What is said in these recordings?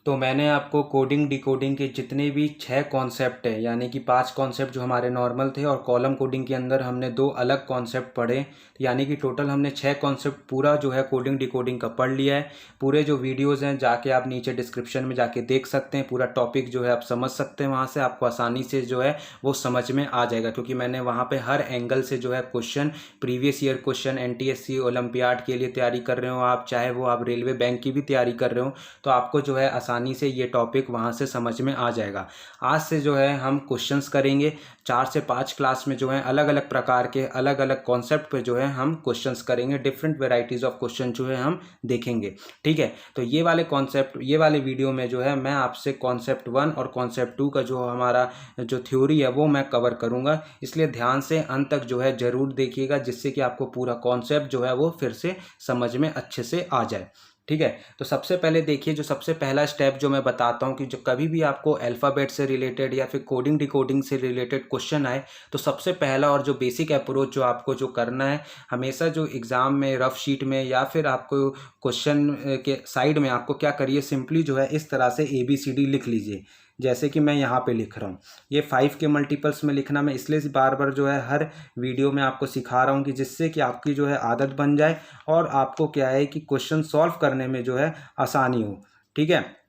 तो मैंने आपको कोडिंग डिकोडिंग के जितने भी 6 कॉन्सेप्ट हैं, यानी कि 5 कॉन्सेप्ट जो हमारे नॉर्मल थे और कॉलम कोडिंग के अंदर हमने 2 अलग कॉन्सेप्ट पढ़े, यानी कि टोटल हमने 6 कॉन्सेप्ट पूरा जो है कोडिंग डिकोडिंग का पढ़ लिया है। पूरे जो वीडियोज़ हैं जाके आप नीचे डिस्क्रिप्शन में जाके देख सकते हैं, पूरा टॉपिक जो है आप समझ सकते हैं, वहाँ से आपको आसानी से जो है वो समझ में आ जाएगा, क्योंकि मैंने वहाँ पे हर एंगल से जो है question, previous year question, NTSC olympiad के लिए तैयारी कर रहे हो आप, चाहे वो आप रेलवे बैंक की भी तैयारी कर रहे हो, तो आपको जो है आसानी से ये टॉपिक वहाँ से समझ में आ जाएगा। आज से जो है हम क्वेश्चंस करेंगे 4 से 5 क्लास में, जो है अलग अलग प्रकार के अलग अलग कॉन्सेप्ट पे जो है हम क्वेश्चंस करेंगे, डिफरेंट वेराइटीज़ ऑफ क्वेश्चन जो है हम देखेंगे। ठीक है, तो ये वाले कॉन्सेप्ट, ये वाले वीडियो में जो है मैं आपसे कॉन्सेप्ट 1 और कॉन्सेप्ट 2 का जो हमारा जो थ्योरी है वो मैं कवर करूँगा, इसलिए ध्यान से अंत तक जो है ज़रूर देखिएगा, जिससे कि आपको पूरा कॉन्सेप्ट जो है वो फिर से समझ में अच्छे से आ जाए। ठीक है, तो सबसे पहले देखिए, जो सबसे पहला स्टेप जो मैं बताता हूँ कि जो कभी भी आपको अल्फ़ाबेट से रिलेटेड या फिर कोडिंग डिकोडिंग से रिलेटेड क्वेश्चन आए, तो सबसे पहला और जो बेसिक अप्रोच जो आपको जो करना है, हमेशा जो एग्ज़ाम में रफ शीट में या फिर आपको क्वेश्चन के साइड में आपको क्या करिए, सिंपली जो है इस तरह से ABCD लिख लीजिए, जैसे कि मैं यहाँ पे लिख रहा हूँ। ये 5 के मल्टीपल्स में लिखना मैं इसलिए बार बार जो है हर वीडियो में आपको सिखा रहा हूँ कि जिससे कि आपकी जो है आदत बन जाए और आपको क्या है कि क्वेश्चन सॉल्व करने में जो है आसानी हो। ठीक है,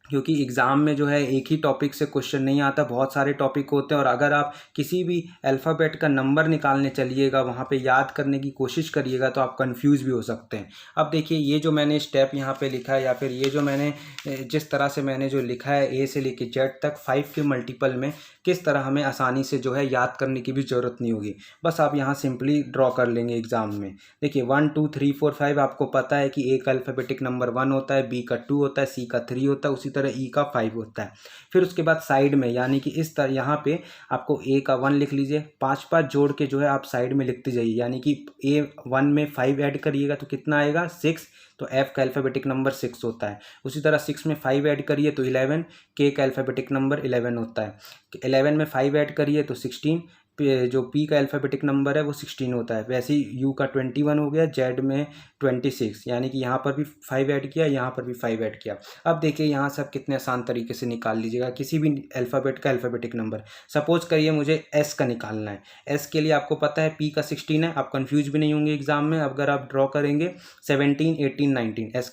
क्योंकि एग्ज़ाम में जो है एक ही टॉपिक से क्वेश्चन नहीं आता, बहुत सारे टॉपिक होते हैं, और अगर आप किसी भी अल्फ़ाबेट का नंबर निकालने चलिएगा, वहाँ पे याद करने की कोशिश करिएगा, तो आप कंफ्यूज भी हो सकते हैं। अब देखिए, ये जो मैंने स्टेप यहाँ पे लिखा है, या फिर ये जो मैंने जिस तरह से मैंने जो लिखा है A से लेके Z तक 5 के मल्टीपल में, किस तरह हमें आसानी से जो है याद करने की भी ज़रूरत नहीं होगी, बस आप यहाँ सिंपली ड्रॉ कर लेंगे एग्ज़ाम में। देखिए 1 2 3 4 5 आपको पता है कि A का अल्फ़ाबेटिक नंबर 1 होता है, B का 2 होता है, C का 3 होता है, उसी तरह E का 5 होता है। फिर उसके बाद साइड में, यानी कि इस तरह यहाँ पे आपको A का 1 लिख लीजिए, 5 जोड़ के जो है आप साइड में लिखते जाइए, यानी कि A1 में 5 ऐड करिएगा तो कितना आएगा 6, तो F का अल्फ़ाबेटिक नंबर 6 होता है। उसी तरह 6 में 5 ऐड करिए तो 11, K का अल्फ़ाबेटिक नंबर 11 होता है। 11 में 5 ऐड करिए तो 16, जो P का अल्फ़ाबेटिक नंबर है वो 16 होता है। वैसे ही U का 21 हो गया, Z में 26, यानी कि यहाँ पर भी 5 ऐड किया, यहाँ पर भी 5 ऐड किया। अब देखिए यहाँ से आप कितने आसान तरीके से निकाल लीजिएगा किसी भी अल्फ़ाबेट का अल्फ़ाबेटिक नंबर। सपोज करिए मुझे S का निकालना है, S के लिए आपको पता है P का 16 है, आप कंफ्यूज भी नहीं होंगे एग्जाम में। अगर आप ड्रॉ करेंगे 17 18 19, S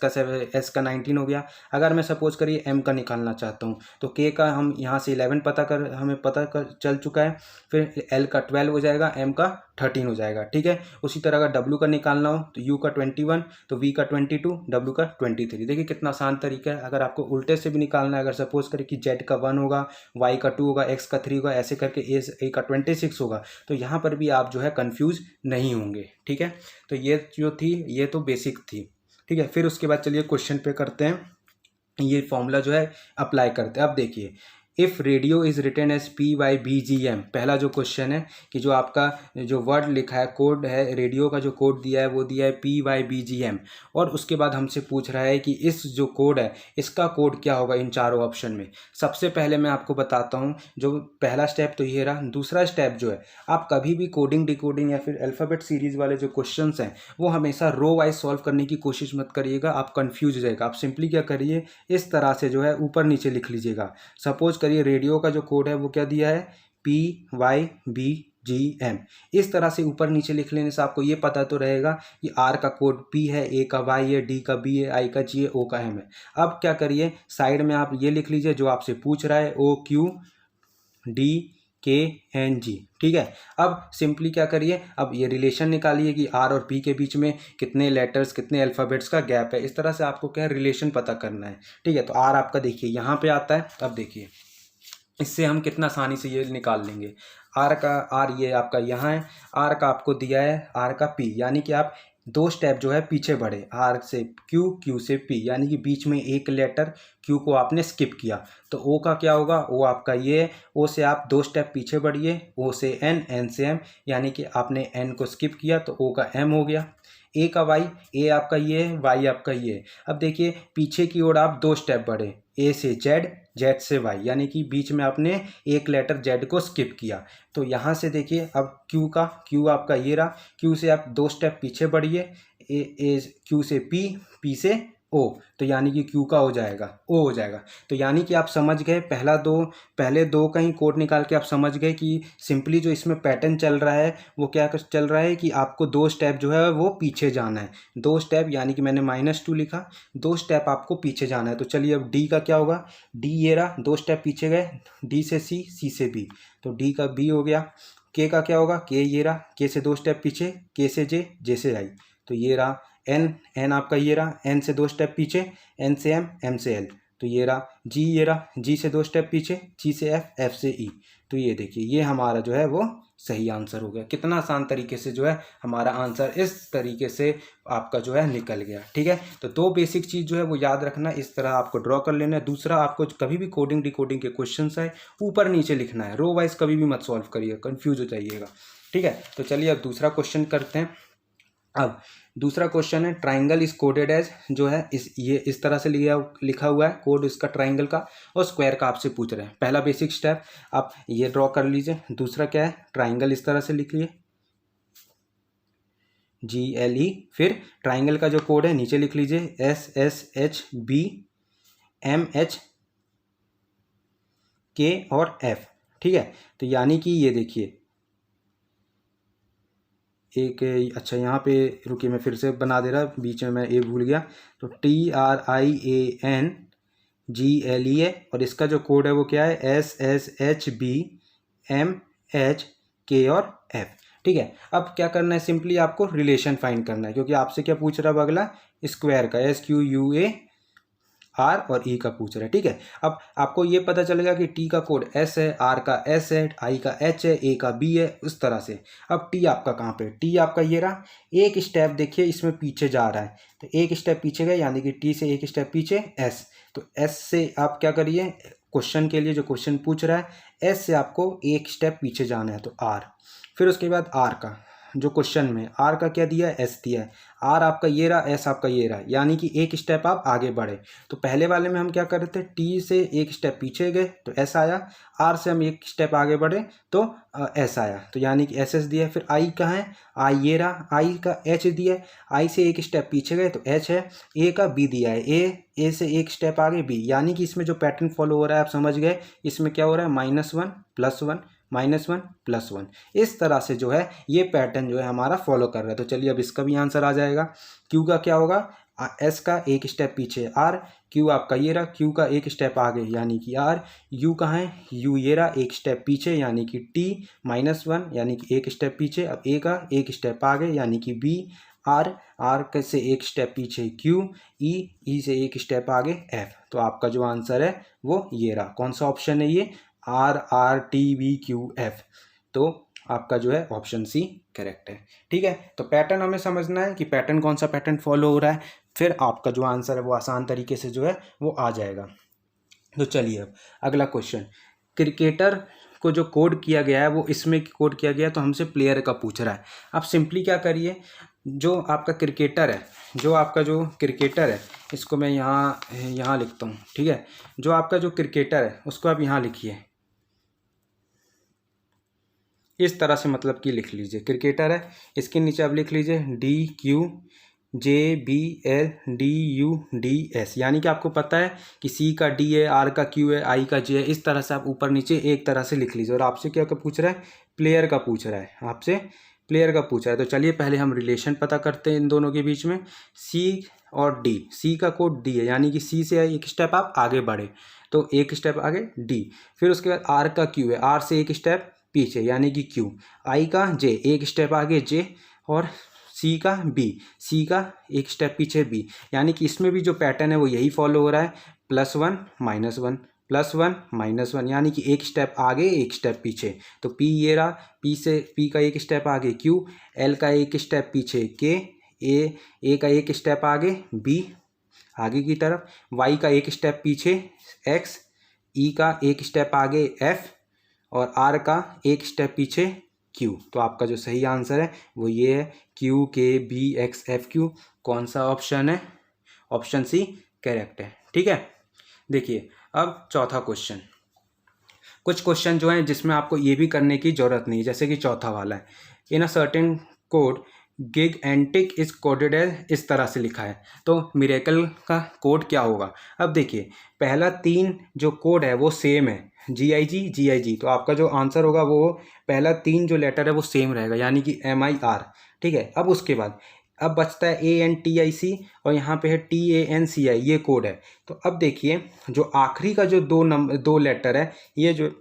का 19 हो गया। अगर मैं सपोज करिए M का निकालना चाहता हूँ, तो K का हम यहाँ से 11 हमें पता चल चुका है, फिर L का 12 हो जाएगा, M का 13 हो जाएगा। ठीक है, उसी तरह अगर W का निकालना हो तो U का 21, तो V का 22, W का 23। देखिए कितना आसान तरीका है। अगर आपको उल्टे से भी निकालना है, अगर सपोज करें कि Z का 1 होगा, Y का 2 होगा, X का 3 होगा, ऐसे करके A का 26 होगा, तो यहाँ पर भी आप जो है कन्फ्यूज नहीं होंगे। ठीक है, तो ये जो थी ये तो बेसिक थी। ठीक है, फिर उसके बाद चलिए क्वेश्चन पे करते हैं, ये फॉर्मूला जो है अप्लाई करते हैं। अब देखिए, if radio is written as PYBGM, पहला जो क्वेश्चन है कि जो आपका जो वर्ड लिखा है, कोड है, रेडियो का जो कोड दिया है वो दिया है PYBGM, और उसके बाद हमसे पूछ रहा है कि इस जो कोड है इसका कोड क्या होगा इन चारों ऑप्शन में। सबसे पहले मैं आपको बताता हूँ, जो पहला स्टेप तो ये रहा। दूसरा स्टेप जो है, आप कभी भी कोडिंग डिकोडिंग या फिर अल्फ़ाबेट सीरीज़ वाले जो क्वेश्चन हैं वो हमेशा रो वाइज सॉल्व करने की कोशिश मत करिएगा, आप कन्फ्यूज हो जाएगा। आप सिंपली क्या करिए, इस तरह से जो है ऊपर नीचे लिख लीजिएगा। सपोज करिए रेडियो का जो कोड है वो क्या दिया है, PYBGM। इस तरह से ऊपर नीचे लिख लेने से आपको ये पता तो रहेगा कि R का कोड P है, A का Y है, D का B है, I का G है, O का M है। अब क्या करिए, साइड में आप ये लिख लीजिए जो आपसे पूछ रहा है, OQDKNG। ठीक है, अब सिंपली क्या करिए, अब ये रिलेशन निकालिए कि R और P के बीच में कितने लेटर्स, कितने अल्फ़ाबेट्स का गैप है। इस तरह से आपको क्या है, रिलेशन पता करना है। ठीक है, तो R आपका देखिए यहाँ पे आता है। अब देखिए इससे हम कितना आसानी से ये निकाल लेंगे। R ये आपका यहाँ है, R का आपको दिया है R का P, यानी कि आप 2 स्टेप जो है पीछे बढ़े, R से Q, Q से P, यानी कि बीच में एक लेटर Q को आपने स्किप किया। तो O का क्या होगा, O आपका ये है, O से आप 2 स्टेप पीछे बढ़िए, O से N, N से M, यानी कि आपने N को स्किप किया तो O का M हो गया। A का Y, A आपका ये है, Y आपका ये है। अब देखिए पीछे की ओर आप 2 स्टेप बढ़े, A से Z, Z से Y, यानी कि बीच में आपने एक लेटर Z को स्किप किया। तो यहाँ से देखिए अब Q आपका ये रहा, Q से आप 2 स्टेप पीछे बढ़िए, Q से P, P से ओ, तो यानी कि क्यू का हो जाएगा ओ हो जाएगा। तो यानी कि आप समझ गए, पहले दो का ही कोड निकाल के आप समझ गए कि सिंपली जो इसमें पैटर्न चल रहा है वो क्या चल रहा है कि आपको 2 स्टेप जो है वो पीछे जाना है। 2 स्टेप यानी कि मैंने -2 लिखा, 2 स्टेप आपको पीछे जाना है। तो चलिए अब डी का क्या होगा, डी ये रहा, 2 स्टेप पीछे गए, डी से सी, सी से बी, तो डी का बी हो गया। के का क्या होगा, के ये रहा, के से 2 स्टेप पीछे, के से जे, जे से आई, तो ये रहा। एन आपका ये रहा, एन से 2 स्टेप पीछे, एन से एम, एम से एल, तो ये रहा। जी ये रहा, जी से 2 स्टेप पीछे, जी से एफ, एफ से ई, तो ये देखिए ये हमारा जो है वो सही आंसर हो गया। कितना आसान तरीके से जो है हमारा आंसर इस तरीके से आपका जो है निकल गया। ठीक है, तो 2 बेसिक चीज़ जो है वो याद रखना, इस तरह आपको ड्रॉ कर लेना है। दूसरा, आपको कभी भी कोडिंग डिकोडिंग के क्वेश्चन आए ऊपर नीचे लिखना है, रो वाइज कभी भी मत सॉल्व करिए, कन्फ्यूज हो जाइएगा। ठीक है, तो चलिए अब दूसरा क्वेश्चन करते हैं। अब दूसरा क्वेश्चन है, ट्राइंगल इज कोडेड एज, जो है ये इस तरह से लिखा हुआ है कोड इसका ट्राइंगल का, और स्क्वायर का आपसे पूछ रहे हैं। पहला बेसिक स्टेप आप ये ड्रॉ कर लीजिए। दूसरा क्या है, ट्राइंगल इस तरह से लिख लिए, GLE, फिर ट्राइंगल का जो कोड है नीचे लिख लीजिए, SSHBMHK और F। ठीक है, तो यानी कि ये देखिए एक, अच्छा यहाँ पे रुकिए मैं फिर से बना दे रहा, बीच में मैं ए भूल गया। तो TRIANGLE और इसका जो कोड है वो क्या है, SSHBMHK और F। ठीक है, अब क्या करना है, सिंपली आपको रिलेशन फाइंड करना है, क्योंकि आपसे क्या पूछ रहा है अगला, स्क्वायर का, SQUAR और E का पूछ रहा है। ठीक है, अब आपको ये पता चलेगा कि T का कोड S है, R का S है, I का H है, A का B है, उस तरह से। अब T आपका कहाँ पे, T आपका ये रहा, एक स्टेप देखिए इसमें पीछे जा रहा है, तो एक स्टेप पीछे गए, यानी कि T से एक स्टेप पीछे S, तो S से आप क्या करिए, क्वेश्चन के लिए जो क्वेश्चन पूछ रहा है, S से आपको एक स्टेप पीछे जाना है, तो R, फिर उसके बाद R का जो क्वेश्चन में R का क्या दिया है, S दिया है, R आपका ये रहा, S आपका ये रहा, यानी कि एक स्टेप आप आगे बढ़े। तो पहले वाले में हम क्या कर रहे थे, T से एक स्टेप पीछे गए तो S आया, R से हम एक स्टेप आगे बढ़े तो S आया, तो यानी कि SS दिया है। फिर I कहाँ है, I ये रहा, I का H दिया है, I से एक स्टेप पीछे गए तो H है, A का B दिया है, A से एक स्टेप आगे B, यानी कि इसमें जो पैटर्न फॉलो हो रहा है आप समझ गए, इसमें क्या हो रहा है, -1 +1 -1 +1, इस तरह से जो है ये पैटर्न जो है हमारा फॉलो कर रहा है। तो चलिए अब इसका भी आंसर आ जाएगा। क्यू का क्या होगा, S का एक स्टेप पीछे R, Q आपका ये रहा, Q का एक स्टेप आगे यानी कि R, U कहाँ है, U ये रहा, एक स्टेप पीछे यानी कि T, -1 यानी कि एक स्टेप पीछे, अब A का एक स्टेप आगे यानी कि B, R से एक स्टेप पीछे Q, E से एक स्टेप आगे F। तो आपका जो आंसर है वो ये रहा, कौन सा ऑप्शन है ये, RRTVQF, तो आपका जो है ऑप्शन सी करेक्ट है। ठीक है, तो पैटर्न हमें समझना है कि पैटर्न कौन सा पैटर्न फॉलो हो रहा है, फिर आपका जो आंसर है वो आसान तरीके से जो है वो आ जाएगा। तो चलिए अब अगला क्वेश्चन, क्रिकेटर को जो कोड किया गया है वो इसमें कोड किया गया है, तो हमसे प्लेयर का पूछ रहा है। आप सिंपली क्या करिए, जो आपका क्रिकेटर है, इसको मैं यहाँ लिखता हूँ। ठीक है, जो आपका जो क्रिकेटर है उसको आप यहाँ लिखिए, इस तरह से मतलब कि लिख लीजिए, क्रिकेटर है, इसके नीचे आप लिख लीजिए DQJBLDUDS, यानी कि आपको पता है कि C का D है, R का Q है, I का J है, इस तरह से आप ऊपर नीचे एक तरह से लिख लीजिए। और आपसे क्या पूछ रहा है, प्लेयर का पूछ रहा है, आपसे प्लेयर का पूछा है। तो चलिए पहले हम रिलेशन पता करते हैं इन दोनों के बीच में, C और D, C का कोड D है, यानी कि C से एक स्टेप आप आगे बढ़े तो एक स्टेप आगे D, फिर उसके बाद R का Q है, R से एक स्टेप पीछे यानी कि Q, I का J एक स्टेप आगे J, और C का B, C का एक स्टेप पीछे B, यानी कि इसमें भी जो पैटर्न है वो यही फॉलो हो रहा है, +1 -1 +1 -1, यानी कि एक स्टेप आगे एक स्टेप पीछे। तो P ये रहा, P का एक स्टेप आगे Q, L का एक स्टेप पीछे K, A का एक स्टेप आगे B आगे की तरफ, Y का एक स्टेप पीछे X, E का एक स्टेप आगे F और R का एक स्टेप पीछे Q। तो आपका जो सही आंसर है वो ये है, QKBXFQ। कौन सा ऑप्शन है, ऑप्शन सी करेक्ट है। ठीक है, देखिए अब चौथा क्वेश्चन, कुछ क्वेश्चन जो हैं जिसमें आपको ये भी करने की ज़रूरत नहीं, जैसे कि चौथा वाला है, in a certain code gigantic is coded है, इस तरह से लिखा है। तो मिरेकल का कोड क्या होगा? अब देखिए पहला 3 जो कोड है वो सेम है, GIG। तो आपका जो आंसर होगा वो पहला 3 जो लेटर है वो सेम रहेगा, यानी कि MIR। ठीक है, अब उसके बाद अब बचता है ANTIC और यहाँ पे है TANCI, ये कोड है। तो अब देखिए जो आखिरी का जो 2 लेटर है, ये जो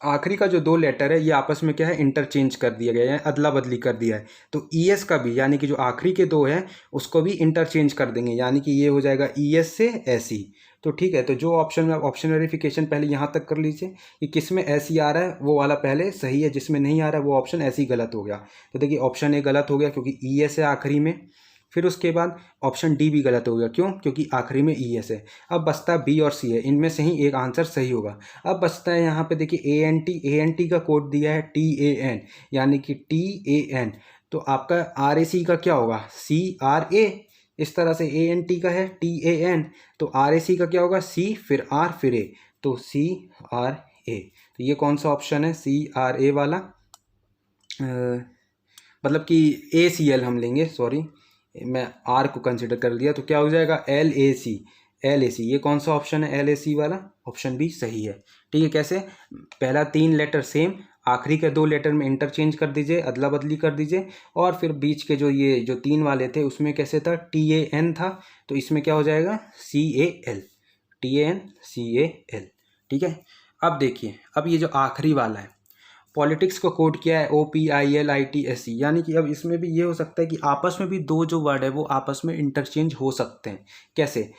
आखिरी का जो 2 लेटर है ये आपस में क्या है, इंटरचेंज कर दिया गया है, अदला बदली कर दिया है। तो ES का भी, यानी कि जो आखिरी के 2 हैं उसको भी इंटरचेंज कर देंगे, यानी कि ये हो जाएगा ES से SE। तो ठीक है, तो जो ऑप्शन में ऑप्शन वेरिफिकेशन पहले यहाँ तक कर लीजिए कि किस में SE आ रहा है वो वाला पहले सही है, जिसमें नहीं आ रहा है वो ऑप्शन SE गलत हो गया। तो देखिए ऑप्शन A गलत हो गया क्योंकि ES है आखिरी में। फिर उसके बाद ऑप्शन डी भी गलत हो गया, क्यों? क्योंकि आखिरी में ES है। अब बचता है बी और सी है, इनमें से ही एक आंसर सही होगा। अब बचता है यहाँ पे देखिए ANT का कोड दिया है TAN, यानी कि TAN। तो आपका RAC का क्या होगा? CRA। इस तरह से ANT का है TAN, तो RAC का क्या होगा? C फिर R फिर A, तो CRA। तो ये कौन सा ऑप्शन है? CRA वाला, मतलब कि ACL हम लेंगे, सॉरी मैं R को कंसिडर कर लिया, तो क्या हो जाएगा? LAC। ये कौन सा ऑप्शन है? LAC वाला, ऑप्शन बी सही है। ठीक है, कैसे? पहला 3 लेटर सेम, आखिरी के 2 लेटर में इंटरचेंज कर दीजिए, अदला बदली कर दीजिए, और फिर बीच के जो 3 वाले थे उसमें कैसे था? TAN था, तो इसमें क्या हो जाएगा? CAL। TAN CAL। ठीक है, अब देखिए अब ये जो आखिरी वाला है, पॉलिटिक्स का कोड क्या है? OPILITSE, यानी कि अब इसमें भी ये हो सकता है कि आपस में भी 2 जो वर्ड है वो आपस में इंटरचेंज हो सकते हैं। कैसे?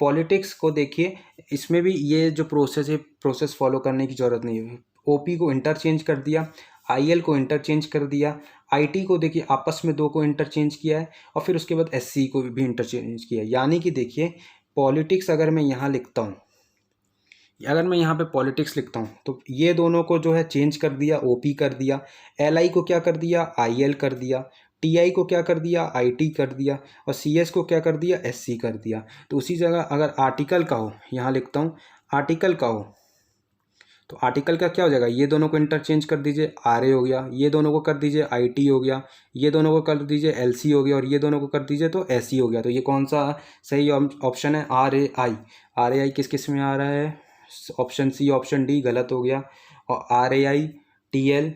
पॉलिटिक्स को देखिए, इसमें भी ये जो प्रोसेस है, प्रोसेस फॉलो करने की ज़रूरत नहीं है। OP को इंटरचेंज कर दिया, IL को इंटरचेंज कर दिया, IT को देखिए आपस में 2 को इंटरचेंज किया है, और फिर उसके बाद SC को भी इंटरचेंज किया है। यानी कि देखिए पॉलिटिक्स अगर मैं यहाँ लिखता हूँ, अगर मैं यहाँ पे पॉलिटिक्स लिखता हूँ तो ये दोनों को जो है चेंज कर दिया, OP कर दिया, LI को क्या कर दिया? IL कर दिया, TI को क्या कर दिया? IT कर दिया, और CS को क्या कर दिया? SC कर दिया। तो उसी जगह अगर आर्टिकल का हो, यहाँ लिखता हूँ आर्टिकल का हो, तो आर्टिकल का क्या हो जाएगा? ये दोनों को इंटरचेंज कर दीजिए, RA हो गया, ये दोनों को कर दीजिए IT हो गया, ये दोनों को कर दीजिए LC हो गया, और ये दोनों को कर दीजिए तो SC हो गया। तो ये कौन सा सही ऑप्शन है? RAI किस किस में आ रहा है? ऑप्शन C ऑप्शन डी गलत हो गया, और RAI TL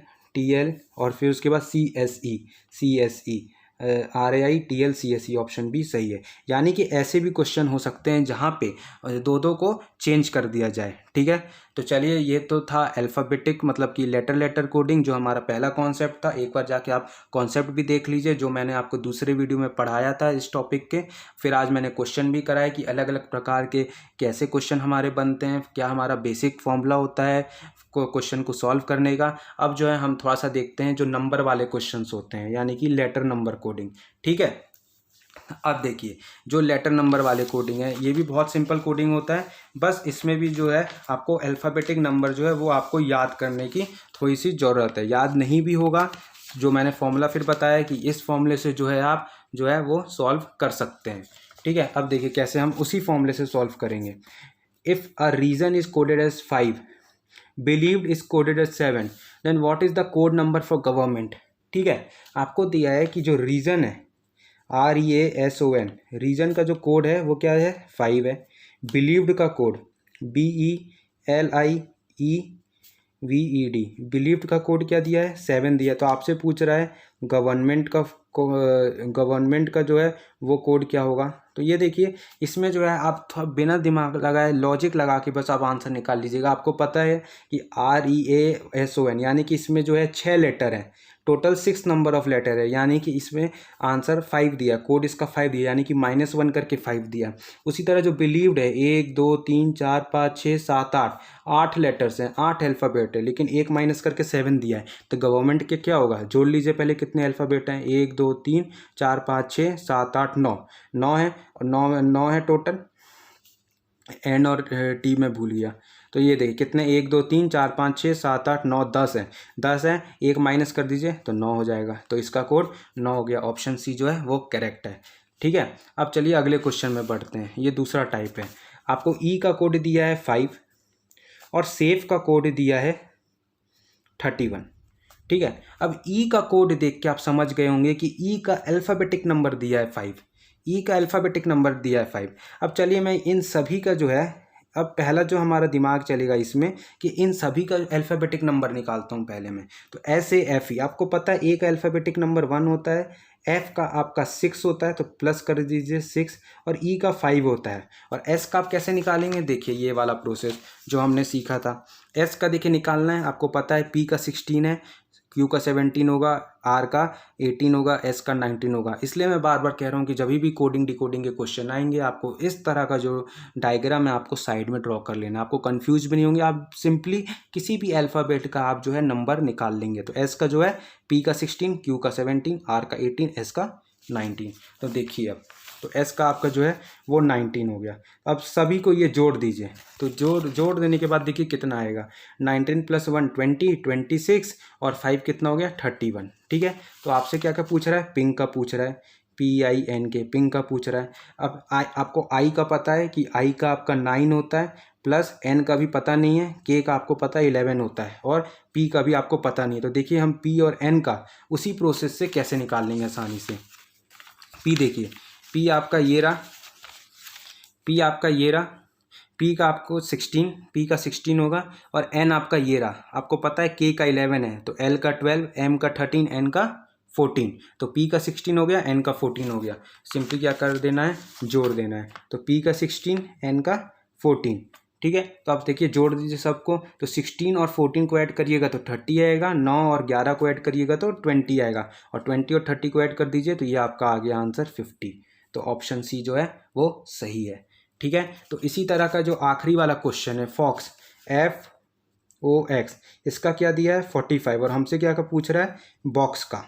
और फिर उसके बाद CSE RAI TL CSE option B सही है। यानी कि ऐसे भी क्वेश्चन हो सकते हैं जहाँ पे 2 को चेंज कर दिया जाए। ठीक है, तो चलिए ये तो था अल्फ़ाबेटिक, मतलब कि लेटर कोडिंग, जो हमारा पहला कॉन्सेप्ट था। एक बार जाके आप कॉन्सेप्ट भी देख लीजिए जो मैंने आपको दूसरे वीडियो में पढ़ाया था इस टॉपिक के। फिर आज मैंने क्वेश्चन भी कराया कि अलग अलग प्रकार के कैसे क्वेश्चन हमारे बनते हैं, क्या हमारा बेसिक फॉर्मूला होता है क्वेश्चन को सॉल्व करने का। अब जो है हम थोड़ा सा देखते हैं जो नंबर वाले क्वेश्चंस होते हैं, यानी कि लेटर नंबर कोडिंग। ठीक है, अब देखिए जो लेटर नंबर वाले कोडिंग है ये भी बहुत सिंपल कोडिंग होता है। बस इसमें भी जो है आपको अल्फ़ाबेटिक नंबर जो है वो आपको याद करने की थोड़ी सी ज़रूरत है। याद नहीं भी होगा, जो मैंने फॉर्मूला फिर बताया कि इस फॉर्मूले से जो है आप जो है वो सॉल्व कर सकते हैं। ठीक है, अब देखिए कैसे हम उसी फॉर्मूले से सॉल्व करेंगे। If a region is coded as 5, believed is coded as 7, then what is the code number for government. ठीक है, आपको दिया है कि जो रीजन है REASON, रीजन का जो कोड है वो क्या है? 5 है। बिलीव्ड का कोड BELIEVED, बिलीव्ड का कोड क्या दिया है? 7 दिया। तो आपसे पूछ रहा है गवर्नमेंट का जो है वो कोड क्या होगा। तो ये देखिए इसमें जो है आप बिना दिमाग लगाए लॉजिक लगा के बस आप आंसर निकाल लीजिएगा। आपको पता है कि REASON, यानी कि इसमें जो है 6 लेटर हैं, टोटल 6 नंबर ऑफ लेटर है, यानी कि इसमें आंसर 5 दिया, कोड इसका 5 दिया, यानी कि -1 करके 5 दिया। उसी तरह जो बिलीव्ड है 1 2 3 4 5 6 7 8 लेटर्स हैं, 8 अल्फ़ाबेट है, लेकिन 1 माइनस करके 7 दिया है। तो गवर्नमेंट के क्या होगा? जोड़ लीजिए पहले कितने अल्फ़ाबेट हैं, 1 2 3 4 5 6 7 8 9 है, और 9 है टोटल। एन और टी में भूल गया। तो ये देखिए कितने, 1 2 3 4 5 6 7 8 9 10 है, 10 है, 1 माइनस कर दीजिए तो 9 हो जाएगा। तो इसका कोड 9 हो गया। ऑप्शन सी जो है वो करेक्ट है। ठीक है, अब चलिए अगले क्वेश्चन में बढ़ते हैं। ये दूसरा टाइप है। आपको ई का कोड दिया है 5 और सेफ का कोड दिया है 31। ठीक है। अब ई का कोड देख के आप समझ गए होंगे कि ई का अल्फ़ाबेटिक नंबर दिया है 5, ई का अल्फ़ाबेटिक नंबर दिया है 5। अब चलिए मैं इन सभी का जो है, अब पहला जो हमारा दिमाग चलेगा इसमें कि इन सभी का अल्फ़ाबेटिक नंबर निकालता हूँ पहले मैं। तो एस ए एफ ई, आपको पता है ए का अल्फ़ाबेटिक नंबर 1 होता है, एफ का आपका 6 होता है तो प्लस कर दीजिए 6, और ई का 5 होता है। और एस का आप कैसे निकालेंगे, देखिए ये वाला प्रोसेस जो हमने सीखा था। एस का देखिए निकालना है, आपको पता है पी का 16 है, क्यू का 17 होगा, आर का 18 होगा, एस का 19 होगा। इसलिए मैं बार बार कह रहा हूँ कि जब भी कोडिंग डिकोडिंग के क्वेश्चन आएंगे आपको इस तरह का जो डायग्राम है आपको साइड में ड्रॉ कर लेना है, आपको कंफ्यूज भी नहीं होंगे, आप सिंपली किसी भी अल्फ़ाबेट का आप जो है नंबर निकाल लेंगे। तो एस का जो है पी का 16, क्यू का 17, आर का 18, एस का 19। तो देखिए अब तो एस का आपका जो है वो 19 हो गया। अब सभी को ये जोड़ दीजिए, तो जोड़ देने के बाद देखिए कितना आएगा, 19 + 1 20, 26 और 5 कितना हो गया 31। ठीक है। तो आपसे क्या क्या पूछ रहा है, पिंग का पूछ रहा है, PINK पिंग का पूछ रहा है। अब आपको आई का पता है कि आई का आपका 9 होता है, प्लस एन का भी पता नहीं है, के का आपको पता है 11 होता है, और पी का भी आपको पता नहीं है। तो देखिए हम पी और एन का उसी प्रोसेस से कैसे निकाल लेंगे आसानी से। पी देखिए, पी आपका ये रहा, पी आपका ये रहा, पी का आपको 16, पी का 16 होगा, और एन आपका ये रहा, आपको पता है के का 11 है, तो एल का 12, एम का 13, एन का 14। तो पी का 16 हो गया, एन का 14 हो गया। सिंपली क्या कर देना है, जोड़ देना है। तो पी का 16, एन का 14। ठीक है। तो आप देखिए जोड़ दीजिए सबको, तो 16 और 14 को ऐड करिएगा तो 30 आएगा, 9 और 11 को ऐड करिएगा तो 20 आएगा, और 20 और 30 को ऐड कर दीजिए तो ये आपका आ गया आंसर 50। तो ऑप्शन सी जो है वो सही है। ठीक है। तो इसी तरह का जो आखिरी वाला क्वेश्चन है, फॉक्स FOX, इसका क्या दिया है 45, और हमसे क्या का पूछ रहा है, बॉक्स का।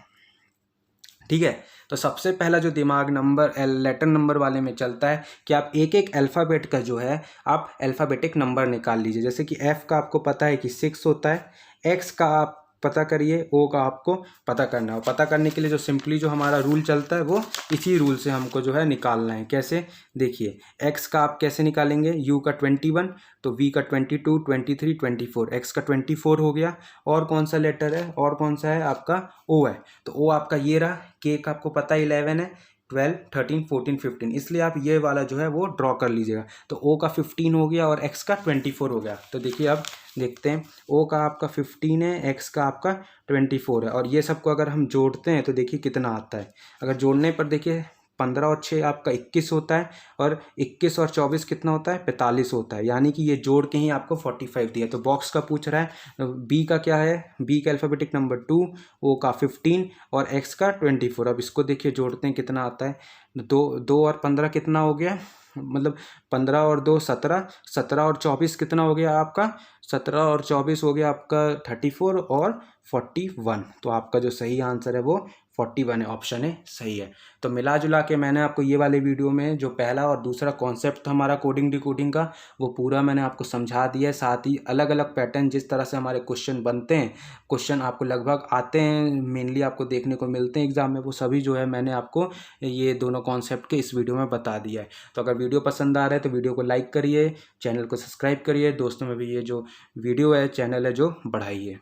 ठीक है। तो सबसे पहला जो दिमाग नंबर लेटर नंबर वाले में चलता है कि आप एक एक अल्फ़ाबेट का जो है आप अल्फ़ाबेटिक नंबर निकाल लीजिए। जैसे कि एफ़ का आपको पता है कि 6 होता है, एक्स का आप पता करिए, ओ का आपको पता करना है। और पता करने के लिए जो सिंपली जो हमारा रूल चलता है वो इसी रूल से हमको जो है निकालना है। कैसे, देखिए एक्स का आप कैसे निकालेंगे, यू का 21, तो वी का 22, 23, 24, एक्स का 24 हो गया। और कौन सा लेटर है, और कौन सा है आपका, ओ है, तो ओ आपका ये रहा। के का आपको पता है 11 है, 12, 13, 14, 15, इसलिए आप ये वाला जो है वो ड्रॉ कर लीजिएगा। तो ओ का 15 हो गया और एक्स का 24 हो गया। तो देखिए अब देखते हैं, ओ का आपका 15 है, एक्स का आपका 24 है, और ये सबको अगर हम जोड़ते हैं तो देखिए कितना आता है। अगर जोड़ने पर देखिए 15 और 6 आपका 21 होता है, और 21 और 24 कितना होता है 45 होता है, यानी कि ये जोड़ के ही आपको 45 दिया। तो बॉक्स का पूछ रहा है, बी का क्या है, बी का अल्फ़ाबेटिक नंबर 2, ओ का 15 और एक्स का 24। अब इसको देखिए जोड़ते हैं कितना आता है, 2 और 15 कितना हो गया, मतलब 15 और 2 17, 17 और 24 कितना हो गया आपका, 17 और 24 हो गया आपका 34 और 41। तो आपका जो सही आंसर है वो 41 है, ऑप्शन ए सही है। तो मिला जुला के मैंने आपको ये वाले वीडियो में जो पहला और दूसरा कॉन्सेप्ट था हमारा कोडिंग डिकोडिंग का, वो पूरा मैंने आपको समझा दिया है। साथ ही अलग अलग पैटर्न जिस तरह से हमारे क्वेश्चन बनते हैं, क्वेश्चन आपको लगभग आते हैं, मेनली आपको देखने को मिलते हैं एग्जाम में, वो सभी जो है मैंने आपको ये दोनों कॉन्सेप्ट के इस वीडियो में बता दिया है। तो अगर वीडियो पसंद आ रहा है तो वीडियो को लाइक करिए, चैनल को सब्सक्राइब करिए, दोस्तों में भी ये जो वीडियो है चैनल है जो बढ़ाइए।